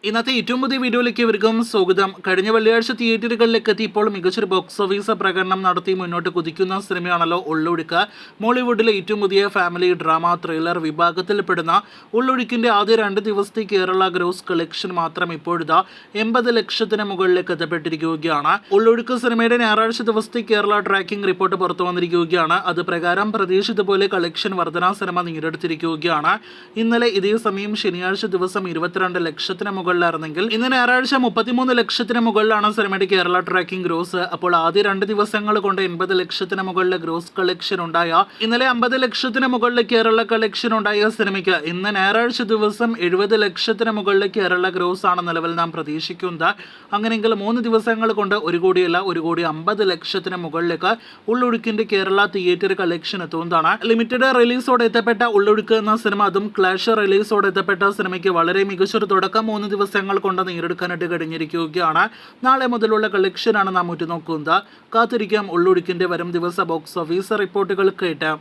ഇന്നത്തെ ഏറ്റവും പുതിയ വീഡിയോയിലേക്ക് ഇവർക്കും സ്വാഗതം. കഴിഞ്ഞ വെള്ളിയാഴ്ച തിയേറ്ററുകളിലേക്ക് എത്തി ഇപ്പോൾ മികച്ചൊരു ബോക്സ് ഓഫീസ് പ്രകടനം നടത്തി മുന്നോട്ട് കുതിക്കുന്ന സിനിമയാണല്ലോ ഉള്ളൊഴുക്ക്. മോളിവുഡിലെ ഏറ്റവും പുതിയ ഫാമിലി ഡ്രാമ ത്രില്ലർ വിഭാഗത്തിൽപ്പെടുന്ന ഉള്ളൊഴുക്കിന്റെ ആദ്യ 2 ദിവസത്തെ കേരള ഗ്രോസ് കളക്ഷൻ മാത്രം ഇപ്പോഴിതാ 80 ലക്ഷത്തിന് മുകളിലേക്ക് എത്തപ്പെട്ടിരിക്കുകയാണ്. ഉള്ളൊഴുക്ക് സിനിമയുടെ ഞായറാഴ്ച ദിവസത്തെ കേരള ട്രാക്കിംഗ് റിപ്പോർട്ട് പുറത്തു വന്നിരിക്കുകയാണ്. അത് പ്രകാരം പ്രതീക്ഷിച്ചതുപോലെ കളക്ഷൻ വർധന സിനിമ നേടിയെടുത്തിരിക്കുകയാണ്. ഇന്നലെ ഇതേ സമയം ശനിയാഴ്ച ദിവസം 22 ലക്ഷത്തിന് മുകളിലായിരുന്നെങ്കിൽ ഇന്ന് ഞായറാഴ്ച 33 ലക്ഷത്തിന് മുകളിലാണ് സിനിമയുടെ കേരള ട്രാക്കിംഗ് ഗ്രോസ്. അപ്പോൾ ആദ്യ 2 ദിവസങ്ങൾ കൊണ്ട് 80 ലക്ഷത്തിന് മുകളിലെ ഗ്രോസ് കളക്ഷൻ ഉണ്ടായ ഇന്നലെ 50 ലക്ഷത്തിന് മുകളിലെ കേരള കളക്ഷൻ ഉണ്ടായ സിനിമയ്ക്ക് ഇന്ന് ഞായറാഴ്ച ദിവസം 70 ലക്ഷത്തിന് മുകളിലെ കേരള ഗ്രോസ് ആണ് നിലവിൽ നാം പ്രതീക്ഷിക്കുന്നത്. അങ്ങനെയെങ്കിൽ 3 ദിവസങ്ങൾ കൊണ്ട് 1 കോടിയല്ല 1,50 ലക്ഷത്തിന് മുകളിലേക്ക് ഉള്ളൊഴുക്കിന്റെ കേരള തിയേറ്റർ കളക്ഷൻ എത്തുന്നതാണ്. ലിമിറ്റഡ് റിലീസോടെ എത്തപ്പെട്ട ഉള്ളൊഴുക്ക് എന്ന സിനിമ, അതും ക്ലാഷ് റിലീസോടെ എത്തപ്പെട്ട സിനിമയ്ക്ക് വളരെ മികച്ചൊരു തുടക്കം 3 ദിവസങ്ങൾ കൊണ്ട് നേടിയെടുക്കാനായിട്ട് കഴിഞ്ഞിരിക്കുകയാണ്. നാളെ മുതലുള്ള കളക്ഷനാണ് നാം ഉറ്റുനോക്കുന്നത്. കാത്തിരിക്കാം ഉള്ളൊഴുക്കിന്റെ വരും ദിവസ ബോക്സ് ഓഫീസ് റിപ്പോർട്ടുകൾ കേട്ട്.